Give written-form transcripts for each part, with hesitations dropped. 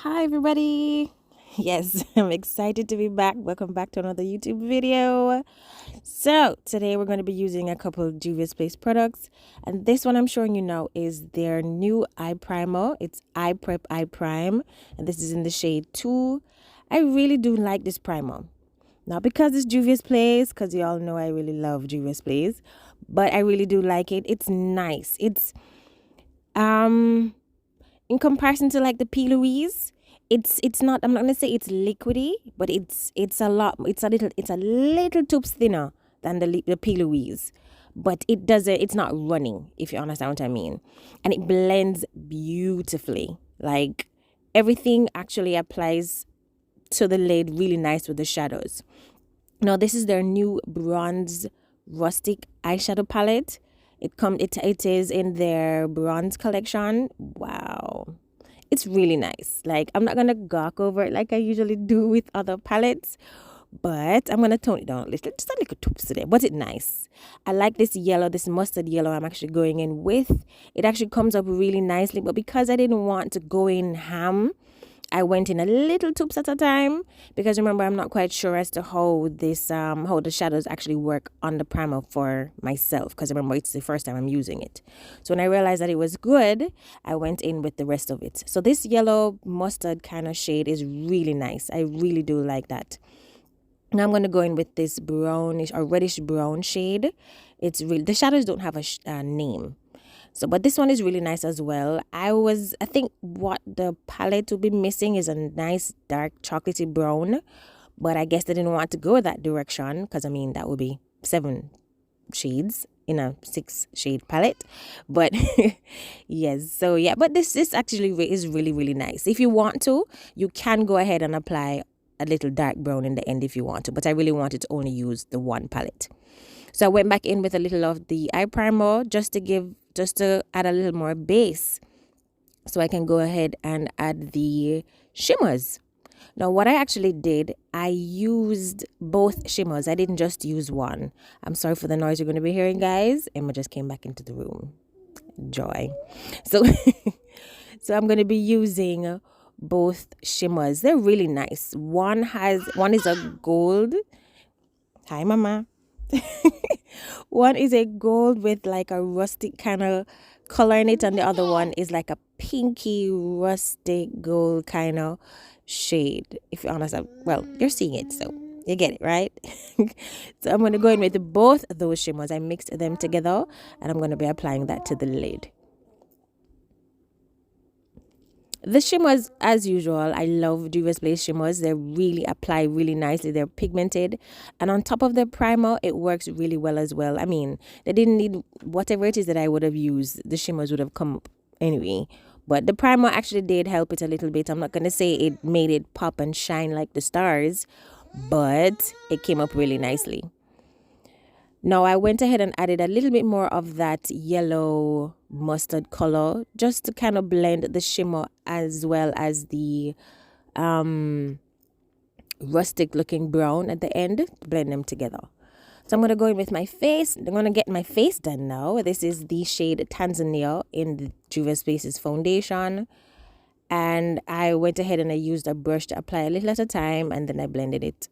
Hi everybody. Yes, I'm excited to be back. Welcome back to another YouTube video. So today we're going to be using a couple of Juvia's Place products, and this one I'm showing you now is their new eye primer. It's Eye Prep Eye Prime, and this is in the shade 2. I really do like this primer. Not because it's Juvia's Place, because you all know I really love Juvia's Place, but I really do like it. It's nice. It's in comparison to like the P. Louise, it's not, I'm not gonna say it's liquidy, but it's a lot, it's a little tubes thinner than the P. Louise, but it's not running, if you understand what I mean. And it blends beautifully. Like everything actually applies to the lid really nice with the shadows. Now this is their new bronze rustic eyeshadow palette. It is in their bronze collection. Wow. It's really nice. Like, I'm not gonna gawk over it like I usually do with other palettes, but I'm gonna tone it down a little, just a little toops today. But it's nice. I like this yellow, this mustard yellow I'm actually going in with. It actually comes up really nicely, but because I didn't want to go in ham, I went in a little tubes at a time, because remember, I'm not quite sure as to how how the shadows actually work on the primer for myself, because remember, it's the first time I'm using it. So when I realized that it was good, I went in with the rest of it. So this yellow mustard kind of shade is really nice. I really do like that. Now I'm going to go in with this brownish or reddish brown shade. It's really, the shadows don't have a name. So, but this one is really nice as well. I think what the palette will be missing is a nice dark chocolatey brown, but I guess they didn't want to go that direction, because I mean, that would be 7 shades in a 6 shade palette. But yes, so yeah, but this actually is really, really nice. If you want to, you can go ahead and apply a little dark brown in the end if you want to, but I really wanted to only use the one palette. So I went back in with a little of the eye primer just to add a little more base, so I can go ahead and add the shimmers. Now what I actually did, I used both shimmers. I didn't just use one. I'm sorry for the noise you're going to be hearing, guys. Emma just came back into the room. Joy. So so I'm going to be using both shimmers. They're really nice. One is a gold. Hi mama. One is a gold with like a rustic kind of color in it, and the other one is like a pinky rustic gold kind of shade. If you understand, well, you're seeing it, so you get it, right? So I'm going to go in with both those shimmers. I mixed them together, and I'm going to be applying that to the lid. The shimmers, as usual, I love Juvia's Place shimmers. They really apply really nicely. They're pigmented. And on top of the primer, it works really well as well. I mean, they didn't need whatever it is that I would have used. The shimmers would have come up anyway. But the primer actually did help it a little bit. I'm not going to say it made it pop and shine like the stars, but it came up really nicely. Now I went ahead and added a little bit more of that yellow mustard color, just to kind of blend the shimmer as well as the rustic looking brown at the end, blend them together. So I'm going to go in with my face. I'm going to get my face done now. This is the shade Tanzania in the Juvia's Place's foundation. And I went ahead and I used a brush to apply a little at a time, and then I blended it.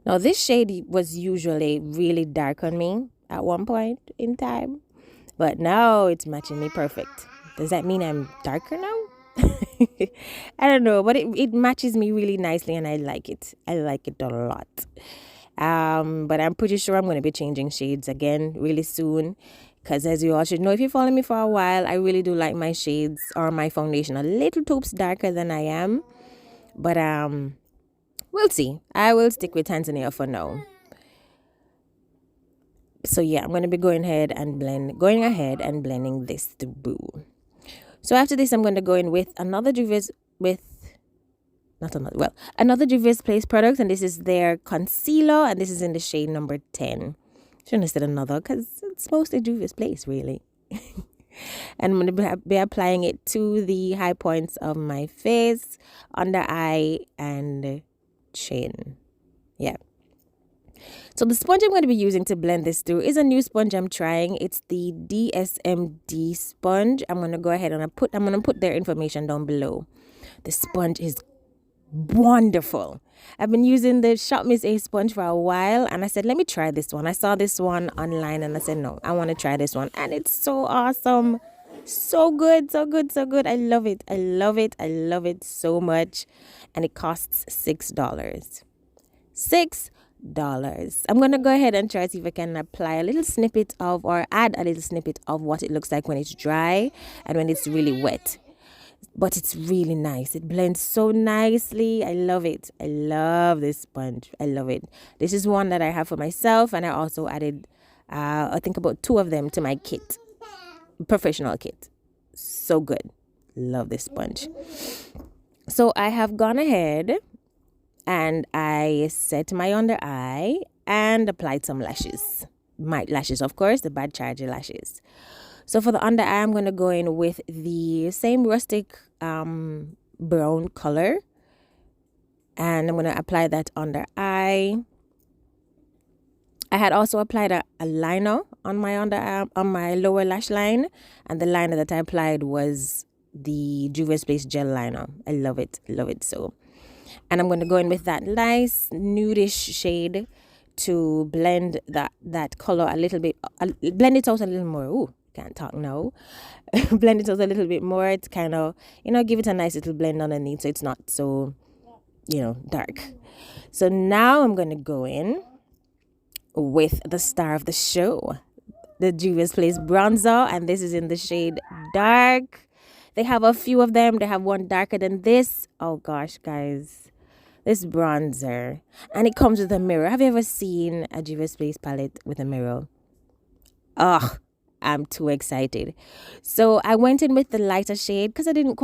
Now, this shade was usually really dark on me at one point in time, but now it's matching me perfect. Does that mean I'm darker now? I don't know, but it matches me really nicely, and I like it. I like it a lot. But I'm pretty sure I'm going to be changing shades again really soon, because as you all should know, if you follow me for a while, I really do like my shades or my foundation a little toops darker than I am. But we'll see. I will stick with Tanzania for now. So yeah, I'm going to be going ahead and blending this through. So after this, I'm going to go in with another Juvia's Place product, and this is their concealer, and this is in the shade number 10. Shouldn't have said another, because it's mostly Juvia's Place, really. And I'm going to be applying it to the high points of my face, under eye, and chin. Yeah. So the sponge I'm going to be using to blend this through is a new sponge I'm trying. It's the DSMD sponge. I'm going to go ahead and I'm going to put their information down below. The sponge is wonderful. I've been using the Shop Miss A sponge for a while, and I said, let me try this one. I saw this one online and I said, no, I want to try this one. And it's so awesome. So good, so good, so good. I love it. I love it. I love it so much. And it costs $6. $6. I'm going to go ahead and try to see if I can apply a little snippet of, or add a little snippet of what it looks like when it's dry and when it's really wet. But it's really nice. It blends so nicely. I love it. I love this sponge. I love it. This is one that I have for myself, and I also added, I think about 2 of them to my kit, professional kit. So good. Love this sponge. So I have gone ahead and I set my under eye and applied some lashes. My lashes, of course, the Bad Charger lashes. So for the under eye, I'm going to go in with the same rustic brown color. And I'm going to apply that under eye. I had also applied a liner on my on my lower lash line. And the liner that I applied was the Juvia's Place gel liner. I love it. Love it so. And I'm going to go in with that nice nudish shade to blend that color a little bit. Blend it out a little more. Ooh. Can't talk now. Blend it out a little bit more. It's kind of, give it a nice little blend underneath so it's not so, dark. So now I'm going to go in with the star of the show, the Juvia's Place bronzer, and this is in the shade dark. They have a few of them. They have one darker than this. Oh gosh, guys. This bronzer. And it comes with a mirror. Have you ever seen a Juvia's Place palette with a mirror? Ugh. I'm too excited. So I went in with the lighter shade because I don't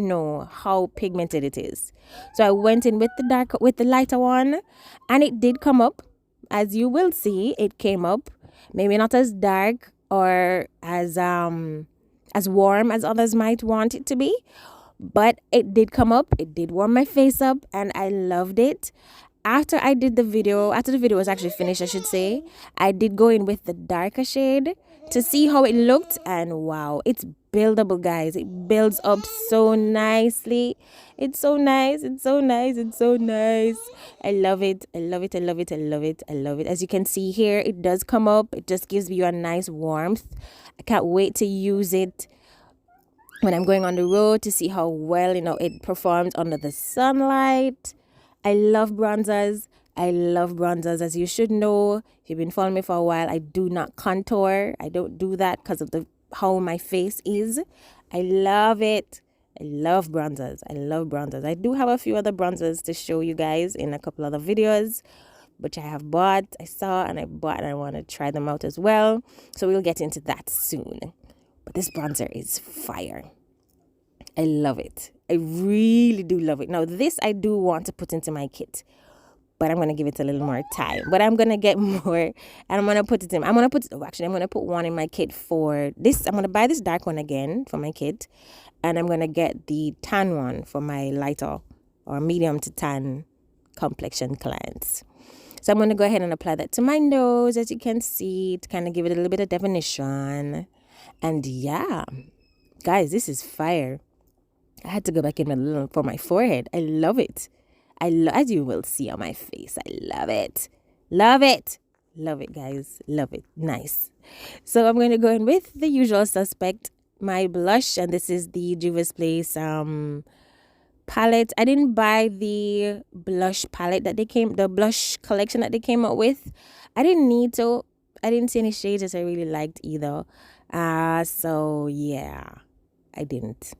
know how pigmented it is. So I went in with the lighter one, and it did come up. As you will see, it came up. Maybe not as dark or as warm as others might want it to be, but it did come up. It did warm my face up, and I loved it. After the video was actually finished, I should say, I did go in with the darker shade to see how it looked, and wow, it's buildable, guys. It builds up so nicely. It's so nice. It's so nice. It's so nice. I love it. I love it. I love it. I love it. I love it. As you can see here, it does come up. It just gives you a nice warmth. I can't wait to use it when I'm going on the road to see how well, it performs under the sunlight. I love bronzers. I love bronzers. As you should know, if you've been following me for a while, I do not contour. I don't do that because of how my face is. I love it. I love bronzers. I love bronzers. I do have a few other bronzers to show you guys in a couple other videos, which I have bought. I saw and I bought, and I want to try them out as well. So we'll get into that soon. But this bronzer is fire. I love it. I really do love it. Now, this I do want to put into my kit, but I'm going to give it a little more time. But I'm going to get more, and I'm going to put it in. I'm going to put one in my kit for this. I'm going to buy this dark one again for my kit, and I'm going to get the tan one for my lighter or medium to tan complexion clients. So I'm going to go ahead and apply that to my nose, as you can see, to kind of give it a little bit of definition. And yeah, guys, this is fire. I had to go back in for my forehead. I love it. As you will see on my face, I love it. Love it. Love it, guys. Love it. Nice. So I'm going to go in with the usual suspect, my blush. And this is the Juvia's Place palette. I didn't buy the blush palette the blush collection that they came up with. I didn't need to. I didn't see any shades that I really liked either. So yeah, I didn't.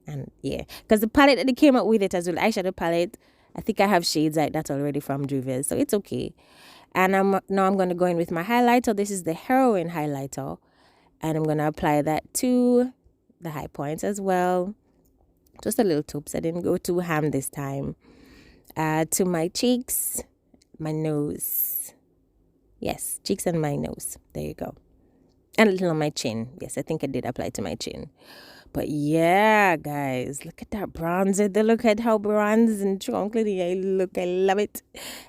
Because the palette that they came up with it as well, eyeshadow palette, I think I have shades like that already from Juvia, so it's okay. And now I'm going to go in with my highlighter. This is the Heroine highlighter, and I'm going to apply that to the high points as well. Just a little tips. I didn't go too ham this time. To my cheeks, my nose. Yes, cheeks and my nose. There you go. And a little on my chin. Yes, I think I did apply to my chin. But yeah, guys, look at that bronzer. Look at how bronze and chocolatey I look. I love it.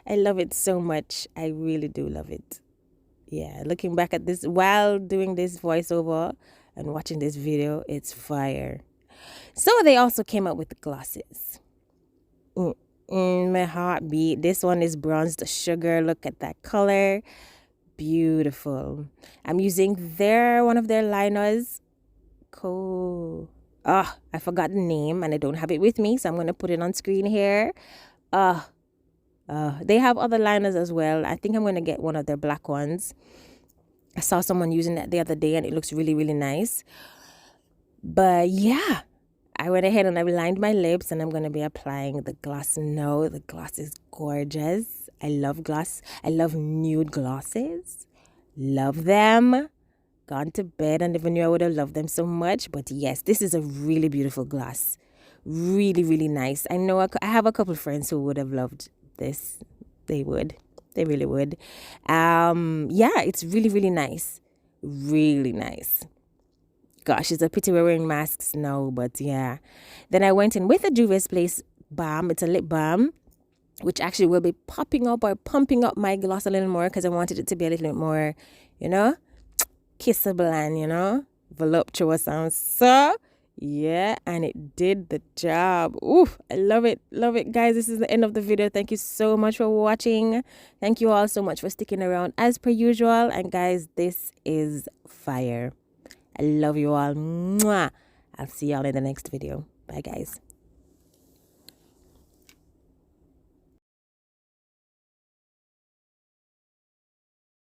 I love it so much. I really do love it. Yeah, looking back at this while doing this voiceover and watching this video, it's fire. So they also came up with the glosses. My heartbeat. This one is bronzed sugar. Look at that color. Beautiful. I'm using one of their liners. Cool. Oh, I forgot the name and I don't have it with me, so I'm going to put it on screen here. They have other liners as well. I think I'm going to get one of their black ones. I saw someone using that the other day and it looks really, really nice. But yeah, I went ahead and I lined my lips and I'm going to be applying the gloss now. The gloss is gorgeous. I love gloss. I love nude glosses. Love them. Gone to bed and never knew I would have loved them so much. But yes, this is a really beautiful gloss. Really, really nice. I know I have a couple of friends who would have loved this. They would. They really would. Yeah, it's really, really nice. Really nice. Gosh, it's a pity we're wearing masks now, but yeah. Then I went in with a Juvia's Place balm. It's a lip balm, which actually will be popping up or pumping up my gloss a little more because I wanted it to be a little bit more, kissable and, voluptuous and so. Yeah, and it did the job. Ooh, I love it. Love it, guys. This is the end of the video. Thank you so much for watching. Thank you all so much for sticking around as per usual. And guys, this is fire. I love you all. Mwah. I'll see y'all in the next video. Bye, guys.